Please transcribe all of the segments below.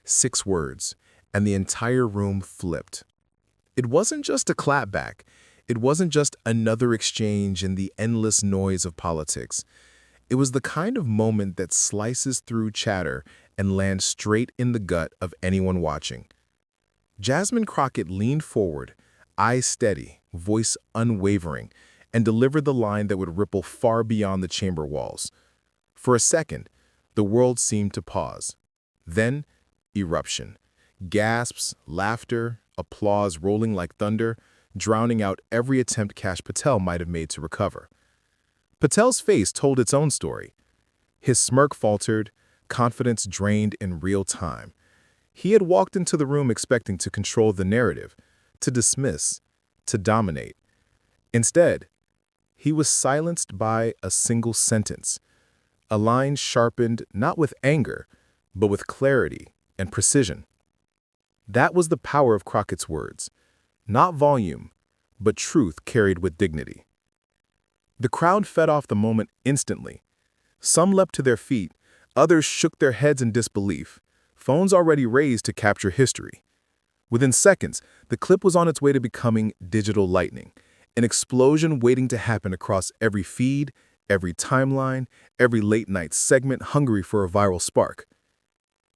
6 words, and the entire room flipped. It wasn't just a clapback. It wasn't just another exchange in the endless noise of politics. It was the kind of moment that slices through chatter and lands straight in the gut of anyone watching. Jasmine Crockett leaned forward, eyes steady, voice unwavering, and delivered the line that would ripple far beyond the chamber walls. For a second, the world seemed to pause. Then, eruption. Gasps, laughter, applause rolling like thunder, drowning out every attempt Kash Patel might have made to recover. Patel's face told its own story. His smirk faltered, confidence drained in real time. He had walked into the room expecting to control the narrative, to dismiss, to dominate. Instead, he was silenced by a single sentence, a line sharpened not with anger, but with clarity and precision. That was the power of Crockett's words, not volume, but truth carried with dignity. The crowd fed off the moment instantly. Some leapt to their feet, others shook their heads in disbelief, phones already raised to capture history. Within seconds, the clip was on its way to becoming digital lightning, an explosion waiting to happen across every feed, every timeline, every late-night segment hungry for a viral spark.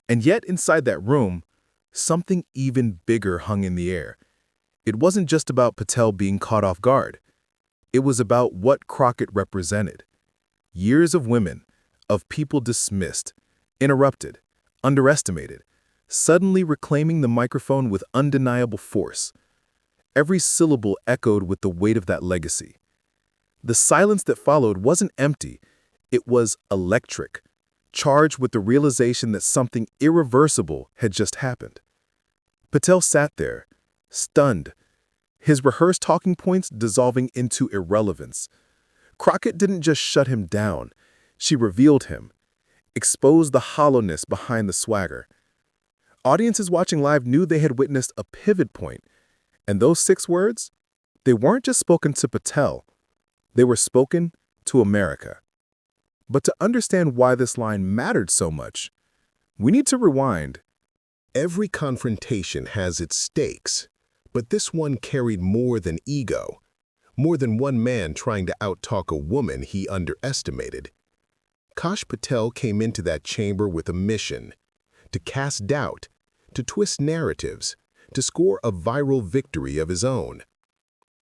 And yet inside that room, something even bigger hung in the air. It wasn't just about Patel being caught off guard. It was about what Crockett represented. Years of women, of people dismissed, interrupted, underestimated, suddenly reclaiming the microphone with undeniable force. Every syllable echoed with the weight of that legacy. The silence that followed wasn't empty. It was electric, charged with the realization that something irreversible had just happened. Patel sat there, stunned, his rehearsed talking points dissolving into irrelevance. Crockett didn't just shut him down. She revealed him, exposed the hollowness behind the swagger. Audiences watching live knew they had witnessed a pivot point, and those 6 words, they weren't just spoken to Patel. They were spoken to America. But to understand why this line mattered so much, we need to rewind. Every confrontation has its stakes, but this one carried more than ego, more than one man trying to outtalk a woman he underestimated. Kash Patel came into that chamber with a mission: to cast doubt, to twist narratives, to score a viral victory of his own.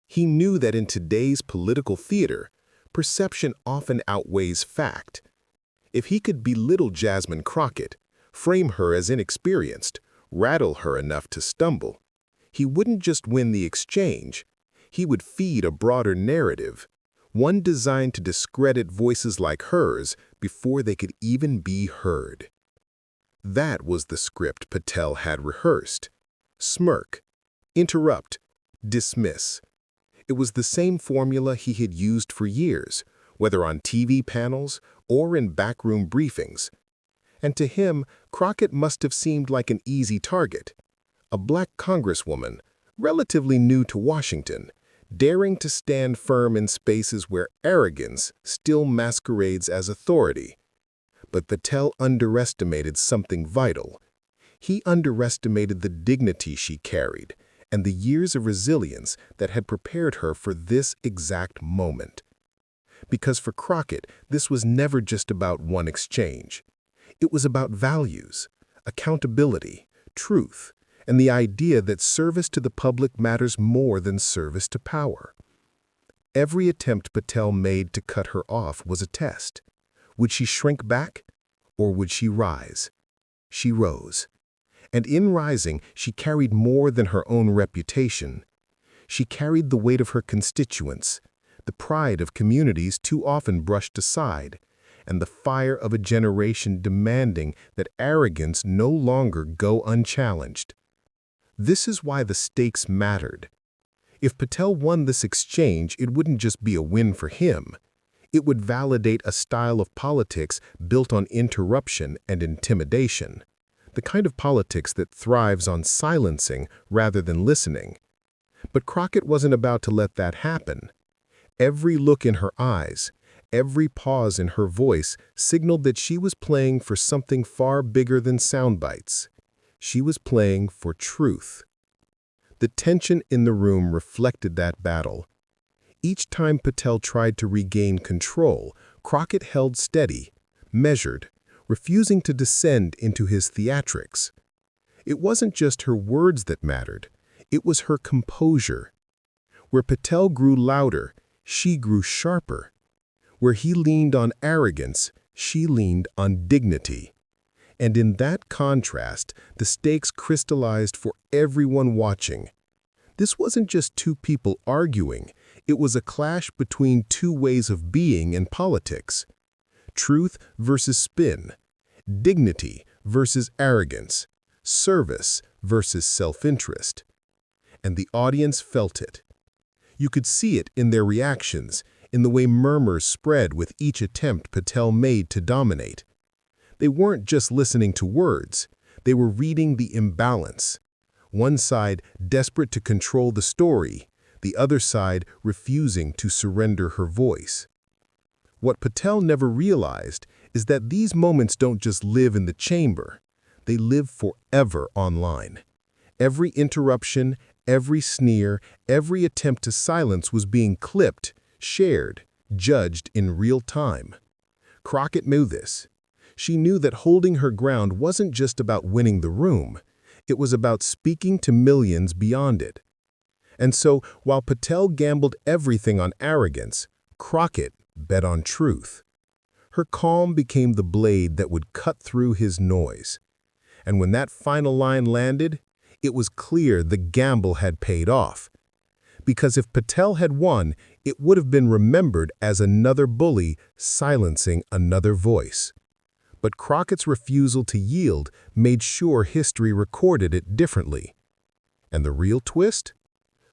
He knew that in today's political theater, perception often outweighs fact. If he could belittle Jasmine Crockett, frame her as inexperienced, rattle her enough to stumble, he wouldn't just win the exchange, he would feed a broader narrative, one designed to discredit voices like hers before they could even be heard. That was the script Patel had rehearsed. Smirk, interrupt, dismiss. It was the same formula he had used for years, whether on TV panels or in backroom briefings. And to him, Crockett must have seemed like an easy target. A black Congresswoman, relatively new to Washington, daring to stand firm in spaces where arrogance still masquerades as authority. But Patel underestimated something vital. He underestimated the dignity she carried and the years of resilience that had prepared her for this exact moment. Because for Crockett, this was never just about one exchange. It was about values, accountability, truth, and the idea that service to the public matters more than service to power. Every attempt Patel made to cut her off was a test. Would she shrink back, or would she rise? She rose. And in rising, she carried more than her own reputation. She carried the weight of her constituents, the pride of communities too often brushed aside, and the fire of a generation demanding that arrogance no longer go unchallenged. This is why the stakes mattered. If Patel won this exchange, it wouldn't just be a win for him. It would validate a style of politics built on interruption and intimidation, the kind of politics that thrives on silencing rather than listening. But Crockett wasn't about to let that happen. Every look in her eyes, every pause in her voice signaled that she was playing for something far bigger than sound bites. She was playing for truth. The tension in the room reflected that battle. Each time Patel tried to regain control, Crockett held steady, measured, refusing to descend into his theatrics. It wasn't just her words that mattered, it was her composure. Where Patel grew louder, she grew sharper. Where he leaned on arrogance, she leaned on dignity. And in that contrast, the stakes crystallized for everyone watching. This wasn't just two people arguing, it was a clash between two ways of being in politics. Truth versus spin, dignity versus arrogance, service versus self-interest. And the audience felt it. You could see it in their reactions, in the way murmurs spread with each attempt Patel made to dominate. They weren't just listening to words, they were reading the imbalance. One side desperate to control the story, the other side refusing to surrender her voice. What Patel never realized is that these moments don't just live in the chamber, they live forever online. Every interruption, every sneer, every attempt to silence was being clipped, shared, judged in real time. Crockett knew this. She knew that holding her ground wasn't just about winning the room, it was about speaking to millions beyond it. And so, while Patel gambled everything on arrogance, Crockett bet on truth. Her calm became the blade that would cut through his noise. And when that final line landed, it was clear the gamble had paid off. Because if Patel had won, it would have been remembered as another bully silencing another voice. But Crockett's refusal to yield made sure history recorded it differently. And the real twist?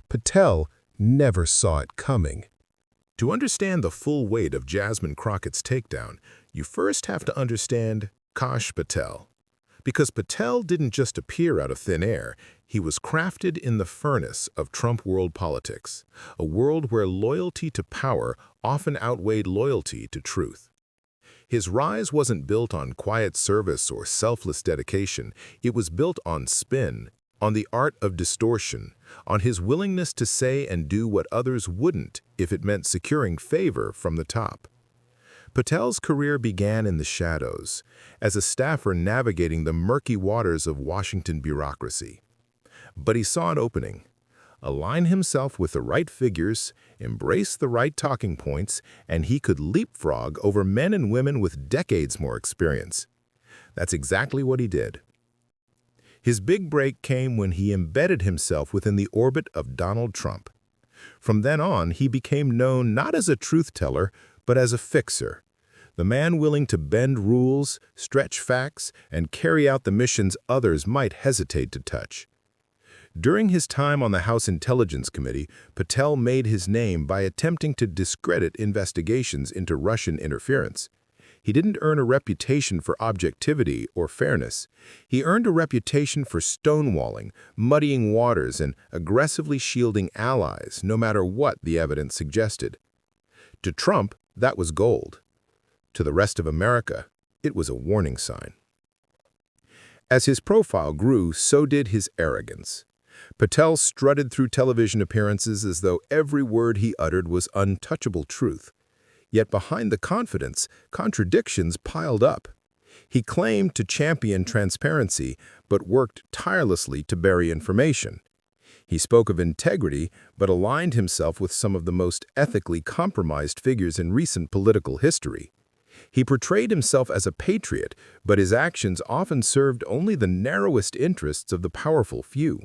Patel never saw it coming. To understand the full weight of Jasmine Crockett's takedown, you first have to understand Kash Patel. Because Patel didn't just appear out of thin air, he was crafted in the furnace of Trump world politics, a world where loyalty to power often outweighed loyalty to truth. His rise wasn't built on quiet service or selfless dedication, it was built on spin, on the art of distortion, on his willingness to say and do what others wouldn't if it meant securing favor from the top. Patel's career began in the shadows, as a staffer navigating the murky waters of Washington bureaucracy. But he saw an opening. Align himself with the right figures, embrace the right talking points, and he could leapfrog over men and women with decades more experience. That's exactly what he did. His big break came when he embedded himself within the orbit of Donald Trump. From then on, he became known not as a truth-teller, but as a fixer, the man willing to bend rules, stretch facts, and carry out the missions others might hesitate to touch. During his time on the House Intelligence Committee, Patel made his name by attempting to discredit investigations into Russian interference. He didn't earn a reputation for objectivity or fairness. He earned a reputation for stonewalling, muddying waters, and aggressively shielding allies, no matter what the evidence suggested. To Trump, that was gold. To the rest of America, it was a warning sign. As his profile grew, so did his arrogance. Patel strutted through television appearances as though every word he uttered was untouchable truth. Yet behind the confidence, contradictions piled up. He claimed to champion transparency, but worked tirelessly to bury information. He spoke of integrity, but aligned himself with some of the most ethically compromised figures in recent political history. He portrayed himself as a patriot, but his actions often served only the narrowest interests of the powerful few.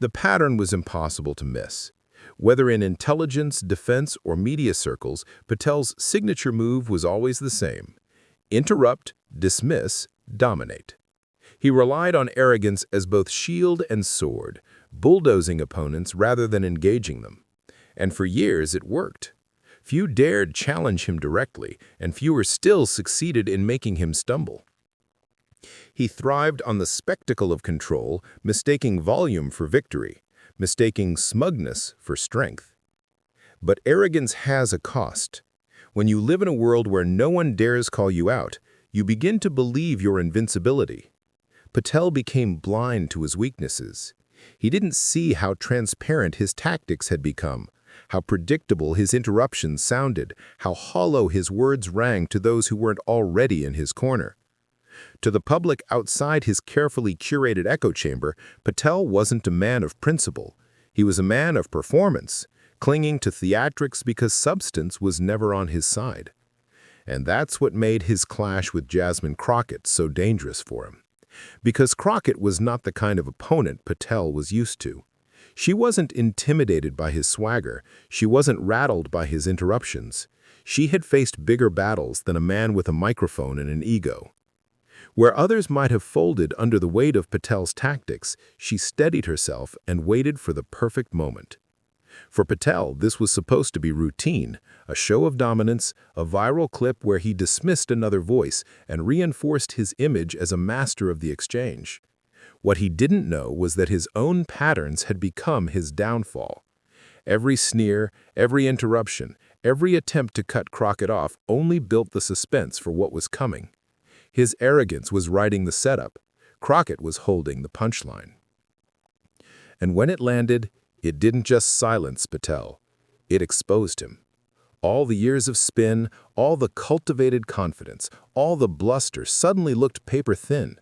The pattern was impossible to miss. Whether in intelligence, defense, or media circles, Patel's signature move was always the same: interrupt, dismiss, dominate. He relied on arrogance as both shield and sword, bulldozing opponents rather than engaging them. And for years it worked. Few dared challenge him directly, and fewer still succeeded in making him stumble. He thrived on the spectacle of control, mistaking volume for victory, mistaking smugness for strength. But arrogance has a cost. When you live in a world where no one dares call you out, you begin to believe your invincibility. Patel became blind to his weaknesses. He didn't see how transparent his tactics had become, how predictable his interruptions sounded, how hollow his words rang to those who weren't already in his corner. To the public outside his carefully curated echo chamber, Patel wasn't a man of principle. He was a man of performance, clinging to theatrics because substance was never on his side. And that's what made his clash with Jasmine Crockett so dangerous for him. Because Crockett was not the kind of opponent Patel was used to. She wasn't intimidated by his swagger. She wasn't rattled by his interruptions. She had faced bigger battles than a man with a microphone and an ego. Where others might have folded under the weight of Patel's tactics, she steadied herself and waited for the perfect moment. For Patel, this was supposed to be routine, a show of dominance, a viral clip where he dismissed another voice and reinforced his image as a master of the exchange. What he didn't know was that his own patterns had become his downfall. Every sneer, every interruption, every attempt to cut Crockett off only built the suspense for what was coming. His arrogance was writing the setup. Crockett was holding the punchline. And when it landed, it didn't just silence Patel. It exposed him. All the years of spin, all the cultivated confidence, all the bluster suddenly looked paper-thin.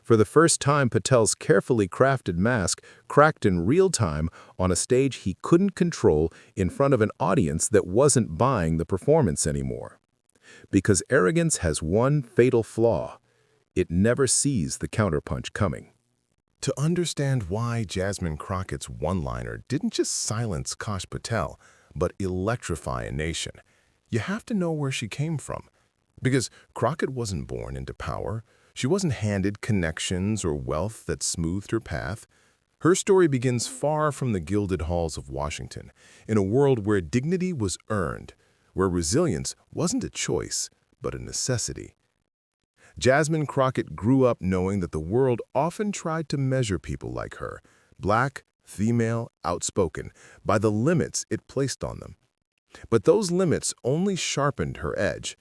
For the first time, Patel's carefully crafted mask cracked in real time on a stage he couldn't control in front of an audience that wasn't buying the performance anymore. Because arrogance has one fatal flaw. It never sees the counterpunch coming. To understand why Jasmine Crockett's one-liner didn't just silence Kash Patel, but electrify a nation, you have to know where she came from. Because Crockett wasn't born into power. She wasn't handed connections or wealth that smoothed her path. Her story begins far from the gilded halls of Washington, in a world where dignity was earned, where resilience wasn't a choice, but a necessity. Jasmine Crockett grew up knowing that the world often tried to measure people like her, black, female, outspoken, by the limits it placed on them. But those limits only sharpened her edge.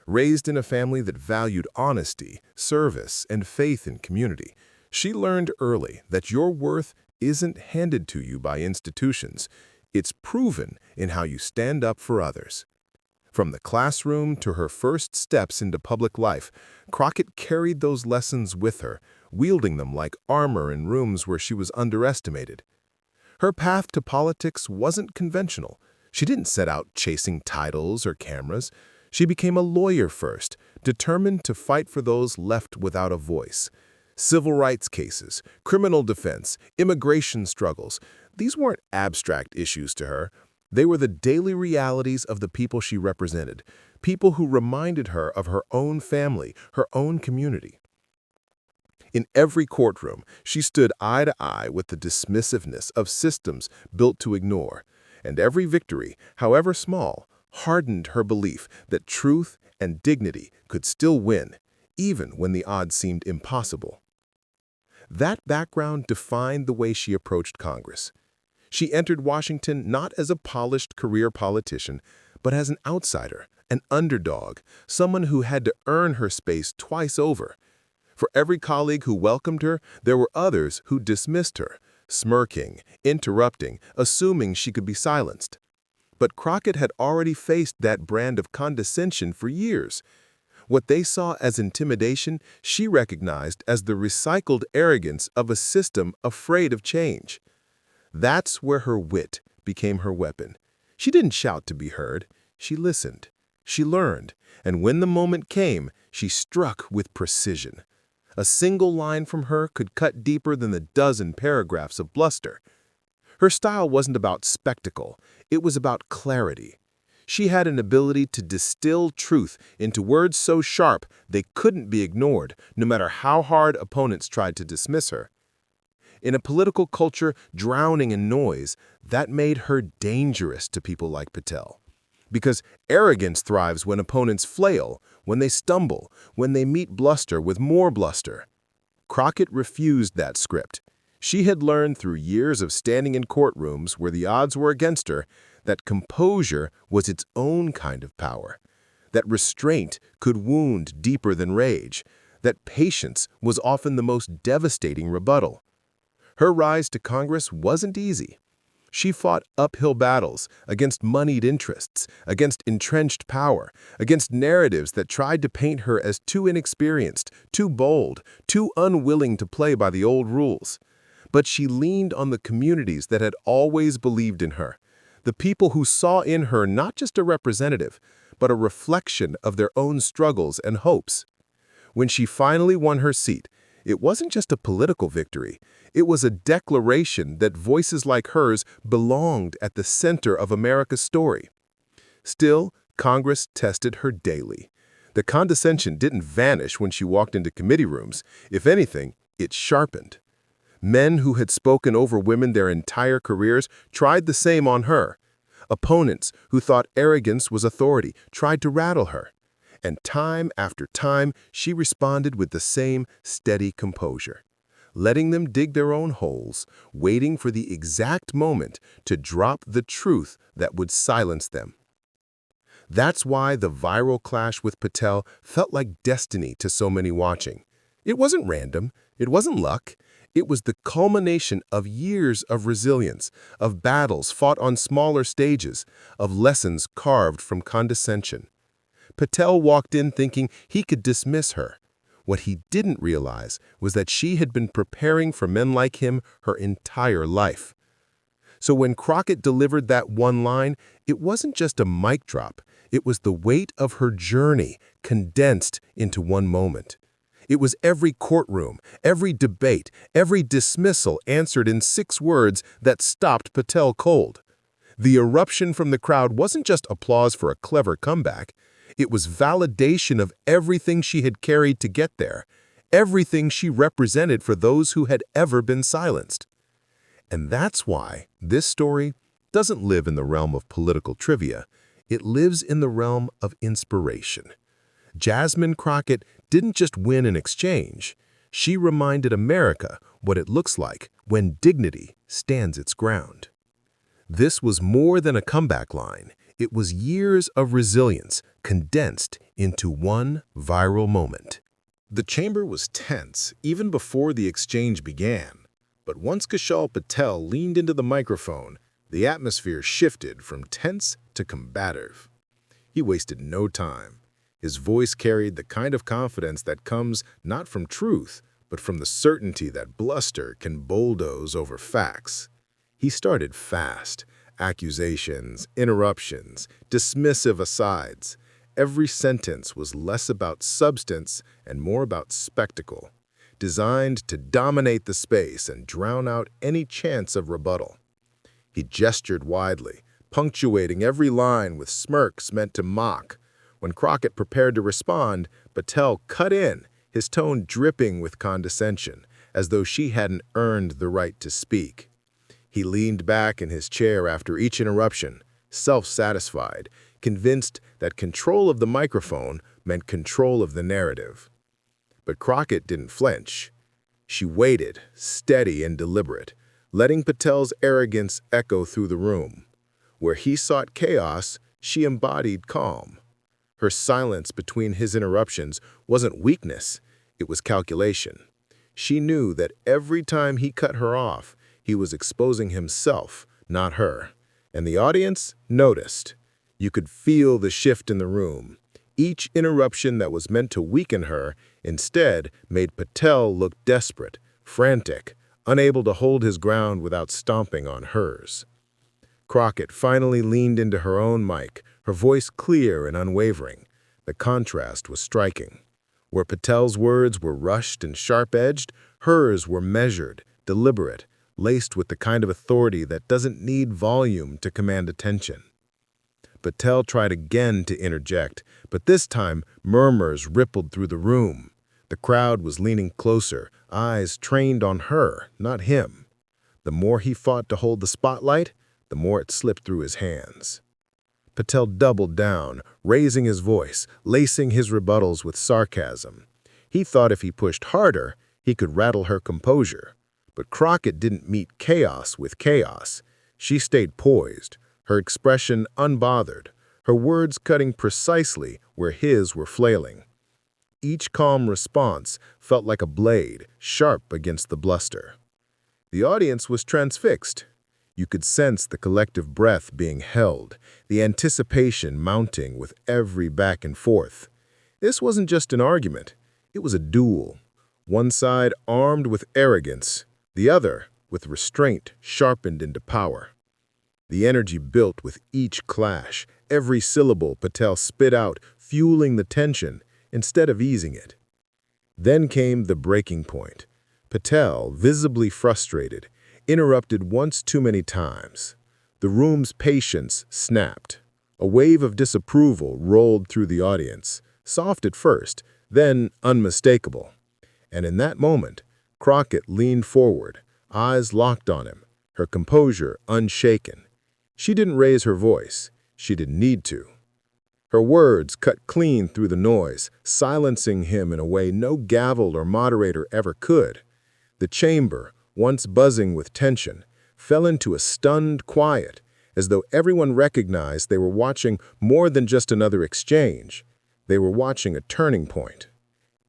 Raised in a family that valued honesty, service, and faith in community, she learned early that your worth isn't handed to you by institutions. It's proven in how you stand up for others. From the classroom to her first steps into public life, Crockett carried those lessons with her, wielding them like armor in rooms where she was underestimated. Her path to politics wasn't conventional. She didn't set out chasing titles or cameras. She became a lawyer first, determined to fight for those left without a voice. Civil rights cases, criminal defense, immigration struggles, these weren't abstract issues to her. They were the daily realities of the people she represented, people who reminded her of her own family, her own community. In every courtroom, she stood eye to eye with the dismissiveness of systems built to ignore, and every victory, however small, hardened her belief that truth and dignity could still win, even when the odds seemed impossible. That background defined the way she approached Congress. She entered Washington not as a polished career politician, but as an outsider, an underdog, someone who had to earn her space twice over. For every colleague who welcomed her, there were others who dismissed her, smirking, interrupting, assuming she could be silenced. But Crockett had already faced that brand of condescension for years. What they saw as intimidation, she recognized as the recycled arrogance of a system afraid of change. That's where her wit became her weapon. She didn't shout to be heard. She listened. She learned. And when the moment came, she struck with precision. A single line from her could cut deeper than the dozen paragraphs of bluster. Her style wasn't about spectacle. It was about clarity. She had an ability to distill truth into words so sharp they couldn't be ignored, no matter how hard opponents tried to dismiss her. In a political culture drowning in noise, that made her dangerous to people like Patel. Because arrogance thrives when opponents flail, when they stumble, when they meet bluster with more bluster. Crockett refused that script. She had learned through years of standing in courtrooms where the odds were against her that composure was its own kind of power, that restraint could wound deeper than rage, that patience was often the most devastating rebuttal. Her rise to Congress wasn't easy. She fought uphill battles against moneyed interests, against entrenched power, against narratives that tried to paint her as too inexperienced, too bold, too unwilling to play by the old rules. But she leaned on the communities that had always believed in her, the people who saw in her not just a representative, but a reflection of their own struggles and hopes. When she finally won her seat, it wasn't just a political victory. It was a declaration that voices like hers belonged at the center of America's story. Still, Congress tested her daily. The condescension didn't vanish when she walked into committee rooms. If anything, it sharpened. Men who had spoken over women their entire careers tried the same on her. Opponents who thought arrogance was authority tried to rattle her. And time after time, she responded with the same steady composure, letting them dig their own holes, waiting for the exact moment to drop the truth that would silence them. That's why the viral clash with Patel felt like destiny to so many watching. It wasn't random, it wasn't luck. It was the culmination of years of resilience, of battles fought on smaller stages, of lessons carved from condescension. Patel walked in thinking he could dismiss her. What he didn't realize was that she had been preparing for men like him her entire life. So when Crockett delivered that one line, it wasn't just a mic drop. It was the weight of her journey condensed into one moment. It was every courtroom, every debate, every dismissal answered in 6 words that stopped Patel cold. The eruption from the crowd wasn't just applause for a clever comeback. It was validation of everything she had carried to get there, everything she represented for those who had ever been silenced. And that's why this story doesn't live in the realm of political trivia. It lives in the realm of inspiration. Jasmine Crockett didn't just win an exchange. She reminded America what it looks like when dignity stands its ground. This was more than a comeback line. It was years of resilience condensed into one viral moment. The chamber was tense even before the exchange began. But once Kash Patel leaned into the microphone, the atmosphere shifted from tense to combative. He wasted no time. His voice carried the kind of confidence that comes not from truth, but from the certainty that bluster can bulldoze over facts. He started fast. Accusations, interruptions, dismissive asides. Every sentence was less about substance and more about spectacle, designed to dominate the space and drown out any chance of rebuttal. He gestured widely, punctuating every line with smirks meant to mock. When Crockett prepared to respond, Patel cut in, his tone dripping with condescension, as though she hadn't earned the right to speak. He leaned back in his chair after each interruption, self-satisfied, convinced that control of the microphone meant control of the narrative. But Crockett didn't flinch. She waited, steady and deliberate, letting Patel's arrogance echo through the room. Where he sought chaos, she embodied calm. Her silence between his interruptions wasn't weakness, it was calculation. She knew that every time he cut her off, he was exposing himself, not her. And the audience noticed. You could feel the shift in the room. Each interruption that was meant to weaken her instead made Patel look desperate, frantic, unable to hold his ground without stomping on hers. Crockett finally leaned into her own mic, her voice clear and unwavering. The contrast was striking. Where Patel's words were rushed and sharp-edged, hers were measured, deliberate, laced with the kind of authority that doesn't need volume to command attention. Patel tried again to interject, but this time murmurs rippled through the room. The crowd was leaning closer, eyes trained on her, not him. The more he fought to hold the spotlight, the more it slipped through his hands. Patel doubled down, raising his voice, lacing his rebuttals with sarcasm. He thought if he pushed harder, he could rattle her composure. But Crockett didn't meet chaos with chaos. She stayed poised, her expression unbothered, her words cutting precisely where his were flailing. Each calm response felt like a blade, sharp against the bluster. The audience was transfixed. You could sense the collective breath being held, the anticipation mounting with every back and forth. This wasn't just an argument. It was a duel. One side armed with arrogance, the other with restraint sharpened into power. The energy built with each clash, every syllable Patel spit out, fueling the tension instead of easing it. Then came the breaking point. Patel, visibly frustrated, interrupted once too many times. The room's patience snapped. A wave of disapproval rolled through the audience, soft at first, then unmistakable. And in that moment, Crockett leaned forward, eyes locked on him, her composure unshaken. She didn't raise her voice. She didn't need to. Her words cut clean through the noise, silencing him in a way no gavel or moderator ever could. The chamber, once buzzing with tension, fell into a stunned quiet, as though everyone recognized they were watching more than just another exchange. They were watching a turning point.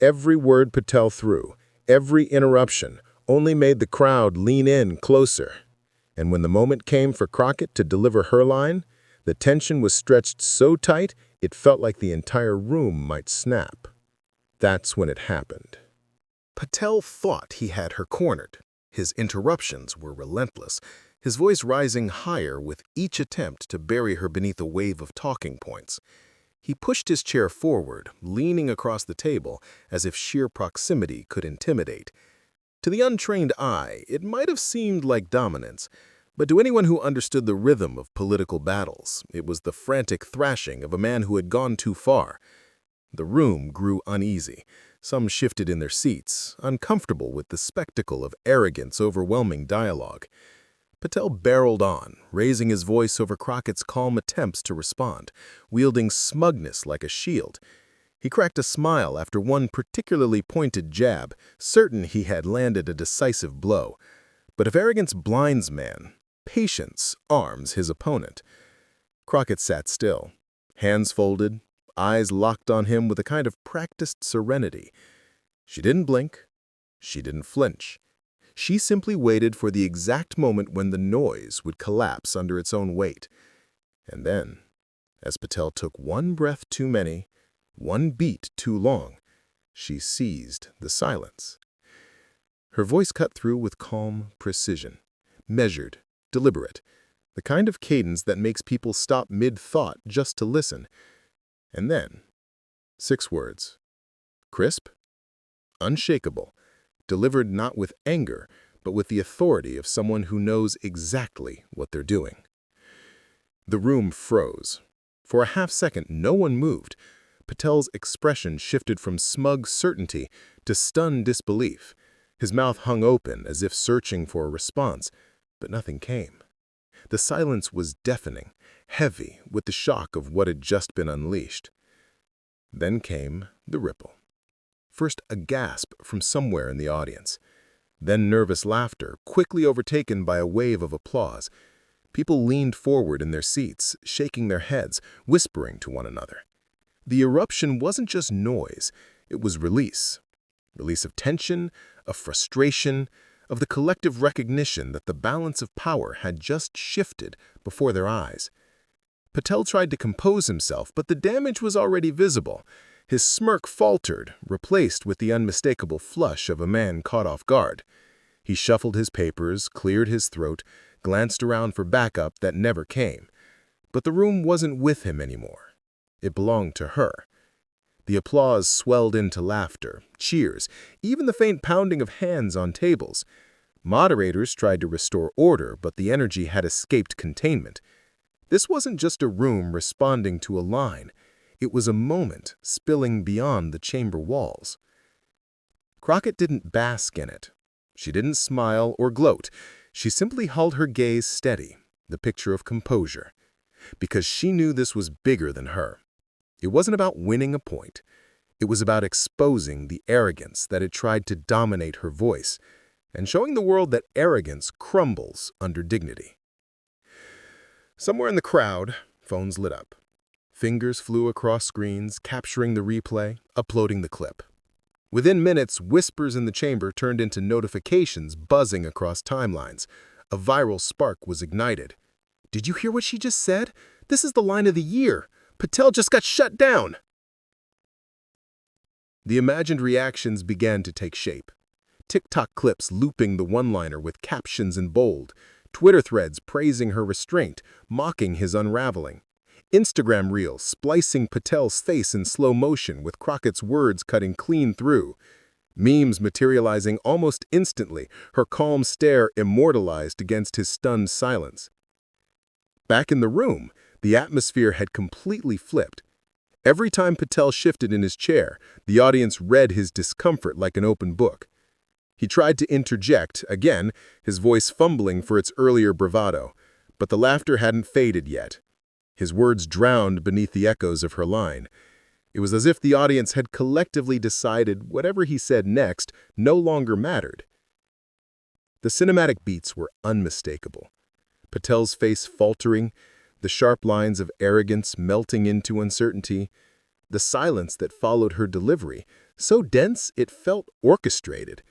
Every word Patel threw, every interruption, only made the crowd lean in closer. And when the moment came for Crockett to deliver her line, the tension was stretched so tight it felt like the entire room might snap. That's when it happened. Patel thought he had her cornered. His interruptions were relentless, his voice rising higher with each attempt to bury her beneath a wave of talking points. He pushed his chair forward, leaning across the table as if sheer proximity could intimidate. To the untrained eye, it might have seemed like dominance, but to anyone who understood the rhythm of political battles, it was the frantic thrashing of a man who had gone too far. The room grew uneasy. Some shifted in their seats, uncomfortable with the spectacle of arrogance overwhelming dialogue. Patel barreled on, raising his voice over Crockett's calm attempts to respond, wielding smugness like a shield. He cracked a smile after one particularly pointed jab, certain he had landed a decisive blow. But if arrogance blinds man, patience arms his opponent. Crockett sat still, hands folded, eyes locked on him with a kind of practiced serenity. She didn't blink. She didn't flinch. She simply waited for the exact moment when the noise would collapse under its own weight. And then, as Patel took one breath too many, one beat too long, she seized the silence. Her voice cut through with calm precision, measured, deliberate, the kind of cadence that makes people stop mid-thought just to listen. And then, 6 words. Crisp, unshakable, delivered not with anger, but with the authority of someone who knows exactly what they're doing. The room froze. For a half-second, no one moved. Patel's expression shifted from smug certainty to stunned disbelief. His mouth hung open as if searching for a response, but nothing came. The silence was deafening, heavy with the shock of what had just been unleashed. Then came the ripple. First a gasp from somewhere in the audience, then nervous laughter, quickly overtaken by a wave of applause. People leaned forward in their seats, shaking their heads, whispering to one another. The eruption wasn't just noise, it was release. Release of tension, of frustration, of the collective recognition that the balance of power had just shifted before their eyes. Patel tried to compose himself, but the damage was already visible. His smirk faltered, replaced with the unmistakable flush of a man caught off guard. He shuffled his papers, cleared his throat, glanced around for backup that never came. But the room wasn't with him anymore. It belonged to her. The applause swelled into laughter, cheers, even the faint pounding of hands on tables. Moderators tried to restore order, but the energy had escaped containment. This wasn't just a room responding to a line. It was a moment spilling beyond the chamber walls. Crockett didn't bask in it. She didn't smile or gloat. She simply held her gaze steady, the picture of composure, because she knew this was bigger than her. It wasn't about winning a point. It was about exposing the arrogance that had tried to dominate her voice and showing the world that arrogance crumbles under dignity. Somewhere in the crowd, phones lit up. Fingers flew across screens, capturing the replay, uploading the clip. Within minutes, whispers in the chamber turned into notifications buzzing across timelines. A viral spark was ignited. "Did you hear what she just said? This is the line of the year. Patel just got shut down." The imagined reactions began to take shape. TikTok clips looping the one-liner with captions in bold, Twitter threads praising her restraint, mocking his unraveling, Instagram reels splicing Patel's face in slow motion with Crockett's words cutting clean through, memes materializing almost instantly, her calm stare immortalized against his stunned silence. Back in the room, the atmosphere had completely flipped. Every time Patel shifted in his chair, the audience read his discomfort like an open book. He tried to interject, again, his voice fumbling for its earlier bravado, but the laughter hadn't faded yet. His words drowned beneath the echoes of her line. It was as if the audience had collectively decided whatever he said next no longer mattered. The cinematic beats were unmistakable. Patel's face faltering, the sharp lines of arrogance melting into uncertainty, the silence that followed her delivery, so dense it felt orchestrated.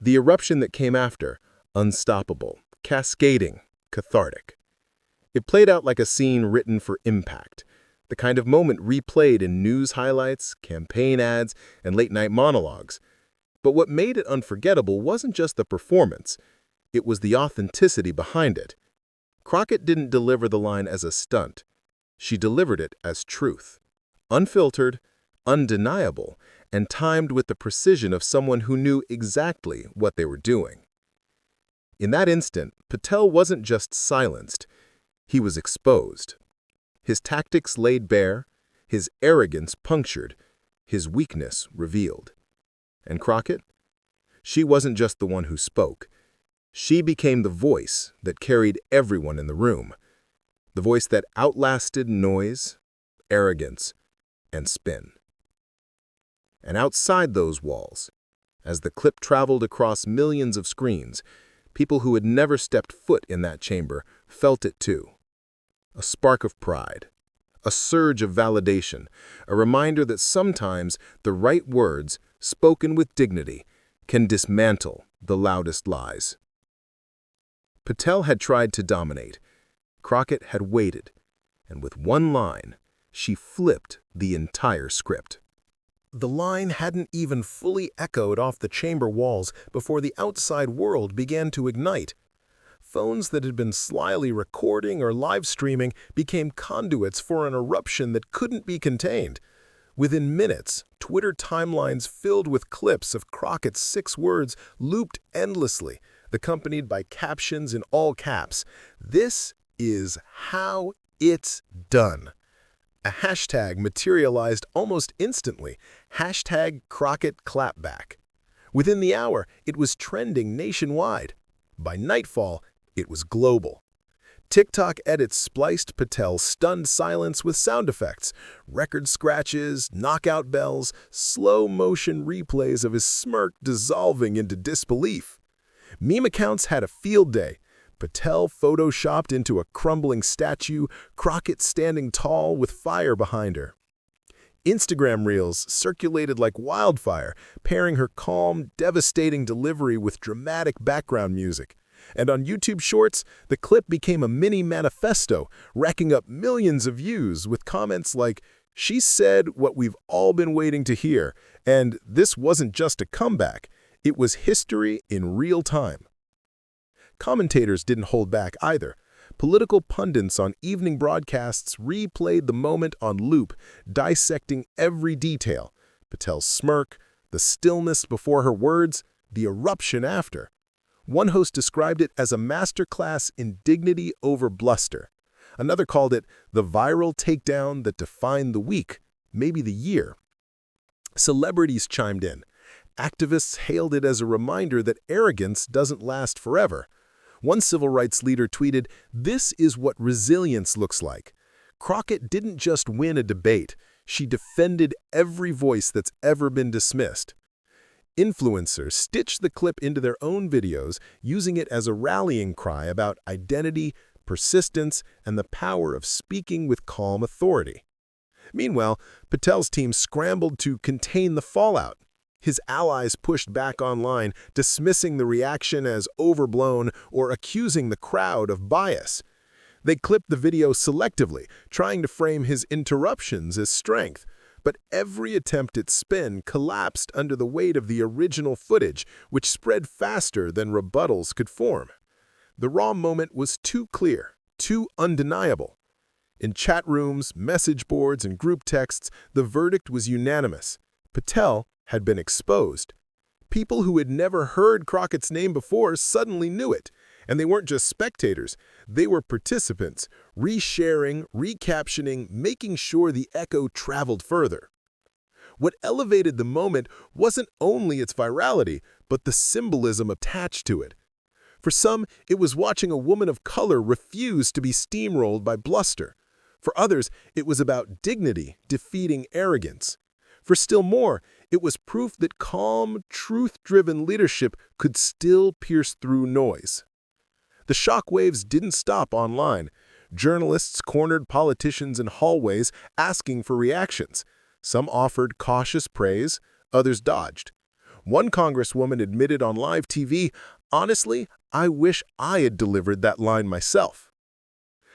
The eruption that came after, unstoppable, cascading, cathartic. It played out like a scene written for impact, the kind of moment replayed in news highlights, campaign ads, and late-night monologues. But what made it unforgettable wasn't just the performance, it was the authenticity behind it. Crockett didn't deliver the line as a stunt. She delivered it as truth. Unfiltered, undeniable, and timed with the precision of someone who knew exactly what they were doing. In that instant, Patel wasn't just silenced, he was exposed. His tactics laid bare, his arrogance punctured, his weakness revealed. And Crockett? She wasn't just the one who spoke. She became the voice that carried everyone in the room, the voice that outlasted noise, arrogance, and spin. And outside those walls, as the clip traveled across millions of screens, people who had never stepped foot in that chamber felt it too. A spark of pride, a surge of validation, a reminder that sometimes the right words, spoken with dignity, can dismantle the loudest lies. Patel had tried to dominate. Crockett had waited, and with one line, she flipped the entire script. The line hadn't even fully echoed off the chamber walls before the outside world began to ignite. Phones that had been slyly recording or live streaming became conduits for an eruption that couldn't be contained. Within minutes, Twitter timelines filled with clips of Crockett's 6 words looped endlessly, accompanied by captions in all caps. "This is how it's done." A hashtag materialized almost instantly, hashtag Crockett Clapback. Within the hour, it was trending nationwide. By nightfall, it was global. TikTok edits spliced Patel's stunned silence with sound effects, record scratches, knockout bells, slow-motion replays of his smirk dissolving into disbelief. Meme accounts had a field day. Patel photoshopped into a crumbling statue, Crockett standing tall with fire behind her. Instagram reels circulated like wildfire, pairing her calm, devastating delivery with dramatic background music. And on YouTube Shorts, the clip became a mini manifesto, racking up millions of views with comments like, "She said what we've all been waiting to hear," and "This wasn't just a comeback, it was history in real time." Commentators didn't hold back either. Political pundits on evening broadcasts replayed the moment on loop, dissecting every detail: Patel's smirk, the stillness before her words, the eruption after. One host described it as a masterclass in dignity over bluster. Another called it the viral takedown that defined the week, maybe the year. Celebrities chimed in. Activists hailed it as a reminder that arrogance doesn't last forever. One civil rights leader tweeted, "This is what resilience looks like." Crockett didn't just win a debate, she defended every voice that's ever been dismissed. Influencers stitched the clip into their own videos, using it as a rallying cry about identity, persistence, and the power of speaking with calm authority. Meanwhile, Patel's team scrambled to contain the fallout. His allies pushed back online, dismissing the reaction as overblown or accusing the crowd of bias. They clipped the video selectively, trying to frame his interruptions as strength. But every attempt at spin collapsed under the weight of the original footage, which spread faster than rebuttals could form. The raw moment was too clear, too undeniable. In chat rooms, message boards, and group texts, the verdict was unanimous. Patel had been exposed. People who had never heard Crockett's name before suddenly knew it, and they weren't just spectators, they were participants, resharing, recaptioning, making sure the echo traveled further. What elevated the moment wasn't only its virality, but the symbolism attached to it. For some, it was watching a woman of color refuse to be steamrolled by bluster. For others, it was about dignity defeating arrogance. For still more, it was proof that calm, truth-driven leadership could still pierce through noise. The shockwaves didn't stop online. Journalists cornered politicians in hallways asking for reactions. Some offered cautious praise, others dodged. One Congresswoman admitted on live TV, "Honestly, I wish I had delivered that line myself."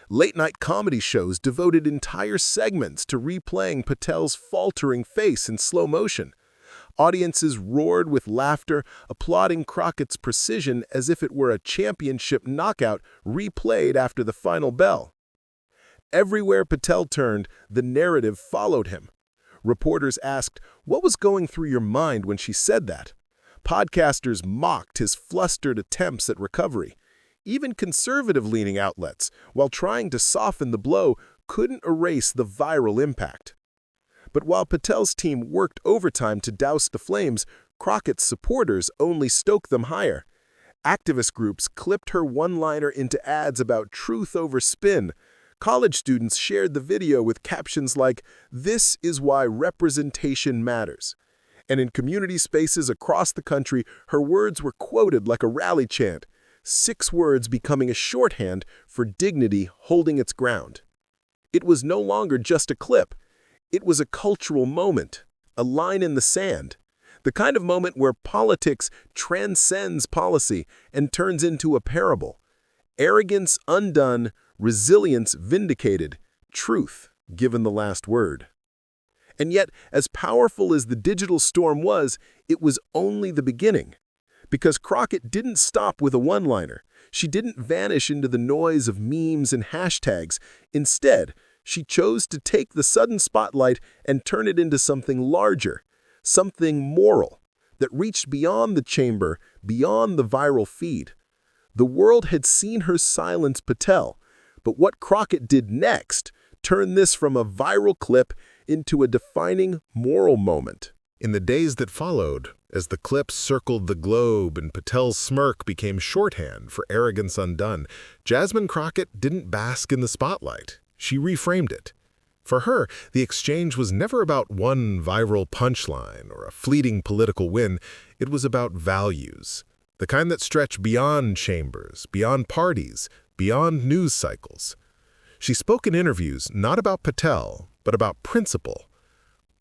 Late-night comedy shows devoted entire segments to replaying Patel's faltering face in slow motion. Audiences roared with laughter, applauding Crockett's precision as if it were a championship knockout replayed after the final bell. Everywhere Patel turned, the narrative followed him. Reporters asked, "What was going through your mind when she said that?" Podcasters mocked his flustered attempts at recovery. Even conservative-leaning outlets, while trying to soften the blow, couldn't erase the viral impact. But while Patel's team worked overtime to douse the flames, Crockett's supporters only stoked them higher. Activist groups clipped her one-liner into ads about truth over spin. College students shared the video with captions like, "This is why representation matters." And in community spaces across the country, her words were quoted like a rally chant, 6 words becoming a shorthand for dignity holding its ground. It was no longer just a clip. It was a cultural moment, a line in the sand, the kind of moment where politics transcends policy and turns into a parable. Arrogance undone, resilience vindicated, truth given the last word. And yet, as powerful as the digital storm was, it was only the beginning. Because Crockett didn't stop with a one-liner. She didn't vanish into the noise of memes and hashtags. Instead, she chose to take the sudden spotlight and turn it into something larger, something moral, that reached beyond the chamber, beyond the viral feed. The world had seen her silence Patel, but what Crockett did next turned this from a viral clip into a defining moral moment. In the days that followed, as the clips circled the globe and Patel's smirk became shorthand for arrogance undone, Jasmine Crockett didn't bask in the spotlight. She reframed it. For her, the exchange was never about one viral punchline or a fleeting political win. It was about values, the kind that stretch beyond chambers, beyond parties, beyond news cycles. She spoke in interviews not about Patel, but about principle.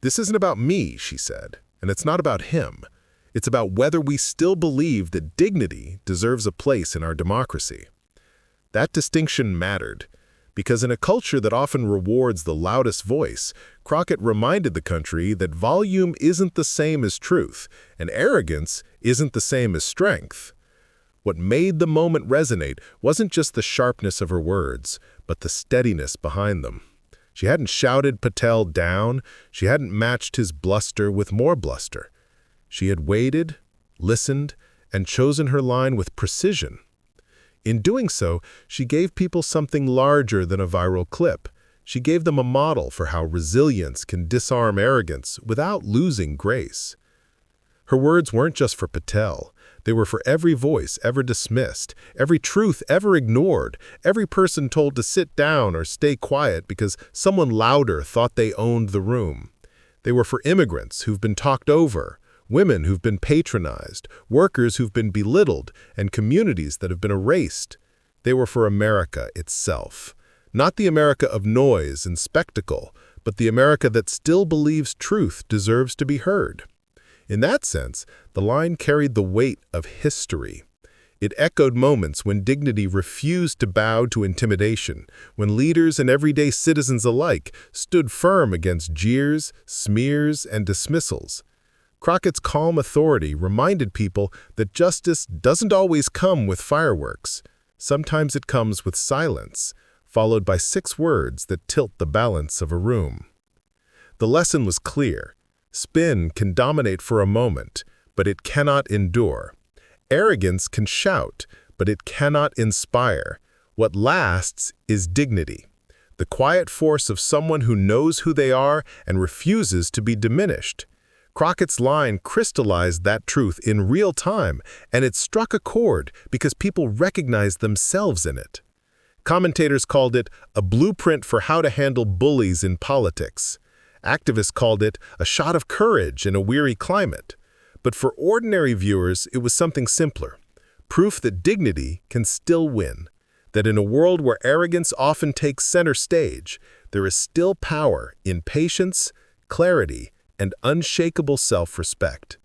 "This isn't about me," she said, "and it's not about him. It's about whether we still believe that dignity deserves a place in our democracy." That distinction mattered, because in a culture that often rewards the loudest voice, Crockett reminded the country that volume isn't the same as truth, and arrogance isn't the same as strength. What made the moment resonate wasn't just the sharpness of her words, but the steadiness behind them. She hadn't shouted Patel down. She hadn't matched his bluster with more bluster. She had waited, listened, and chosen her line with precision. In doing so, she gave people something larger than a viral clip. She gave them a model for how resilience can disarm arrogance without losing grace. Her words weren't just for Patel. They were for every voice ever dismissed, every truth ever ignored, every person told to sit down or stay quiet because someone louder thought they owned the room. They were for immigrants who've been talked over, women who've been patronized, workers who've been belittled, and communities that have been erased. They were for America itself. Not the America of noise and spectacle, but the America that still believes truth deserves to be heard. In that sense, the line carried the weight of history. It echoed moments when dignity refused to bow to intimidation, when leaders and everyday citizens alike stood firm against jeers, smears, and dismissals. Crockett's calm authority reminded people that justice doesn't always come with fireworks. Sometimes it comes with silence, followed by 6 words that tilt the balance of a room. The lesson was clear. Spin can dominate for a moment, but it cannot endure. Arrogance can shout, but it cannot inspire. What lasts is dignity, the quiet force of someone who knows who they are and refuses to be diminished. Crockett's line crystallized that truth in real time, and it struck a chord because people recognized themselves in it. Commentators called it a blueprint for how to handle bullies in politics. Activists called it a shot of courage in a weary climate. But for ordinary viewers, it was something simpler. Proof that dignity can still win. That in a world where arrogance often takes center stage, there is still power in patience, clarity, and unshakable self-respect.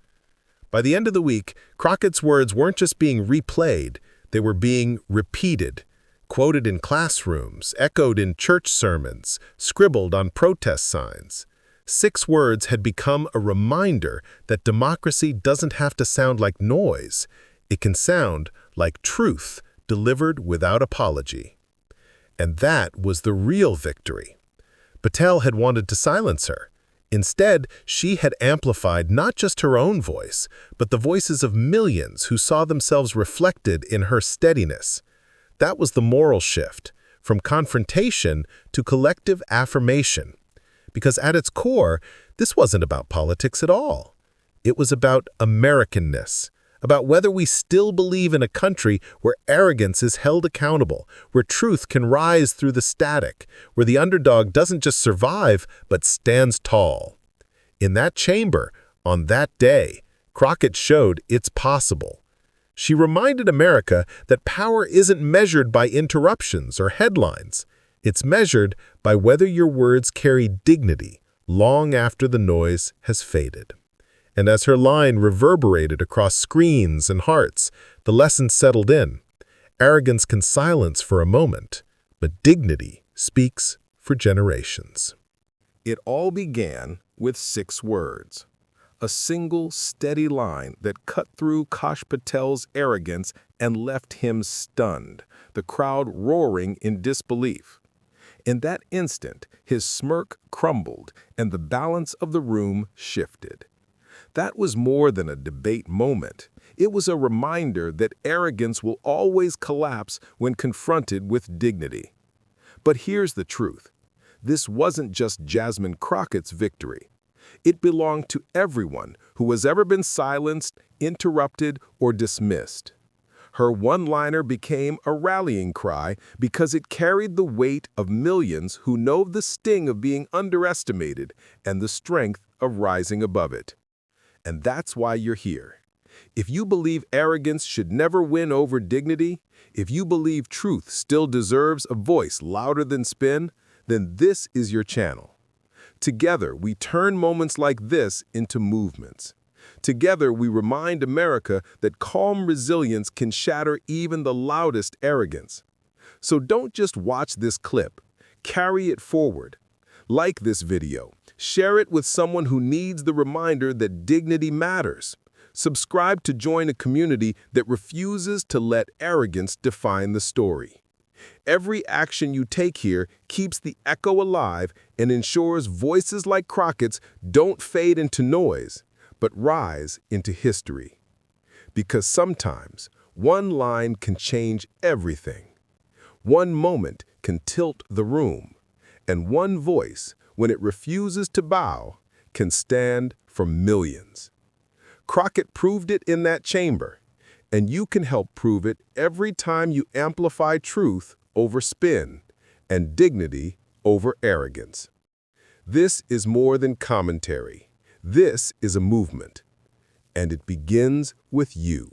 By the end of the week, Crockett's words weren't just being replayed, they were being repeated, quoted in classrooms, echoed in church sermons, scribbled on protest signs. 6 words had become a reminder that democracy doesn't have to sound like noise. It can sound like truth delivered without apology. And that was the real victory. Patel had wanted to silence her. Instead, she had amplified not just her own voice, but the voices of millions who saw themselves reflected in her steadiness. That was the moral shift, from confrontation to collective affirmation. Because at its core, this wasn't about politics at all. It was about Americanness, about whether we still believe in a country where arrogance is held accountable, where truth can rise through the static, where the underdog doesn't just survive, but stands tall. In that chamber, on that day, Crockett showed it's possible. She reminded America that power isn't measured by interruptions or headlines. It's measured by whether your words carry dignity long after the noise has faded. And as her line reverberated across screens and hearts, the lesson settled in. Arrogance can silence for a moment, but dignity speaks for generations. It all began with 6 words. A single, steady line that cut through Kash Patel's arrogance and left him stunned, the crowd roaring in disbelief. In that instant, his smirk crumbled and the balance of the room shifted. That was more than a debate moment. It was a reminder that arrogance will always collapse when confronted with dignity. But here's the truth. This wasn't just Jasmine Crockett's victory. It belonged to everyone who has ever been silenced, interrupted, or dismissed. Her one-liner became a rallying cry because it carried the weight of millions who know the sting of being underestimated and the strength of rising above it. And that's why you're here. If you believe arrogance should never win over dignity, if you believe truth still deserves a voice louder than spin, then this is your channel. Together, we turn moments like this into movements. Together, we remind America that calm resilience can shatter even the loudest arrogance. So don't just watch this clip. Carry it forward. Like this video. Share it with someone who needs the reminder that dignity matters. Subscribe to join a community that refuses to let arrogance define the story. Every action you take here keeps the echo alive and ensures voices like Crockett's don't fade into noise, but rise into history. Because sometimes one line can change everything. One moment can tilt the room, and one voice, when it refuses to bow, can stand for millions. Crockett proved it in that chamber, and you can help prove it every time you amplify truth over spin and dignity over arrogance. This is more than commentary. This is a movement, and it begins with you.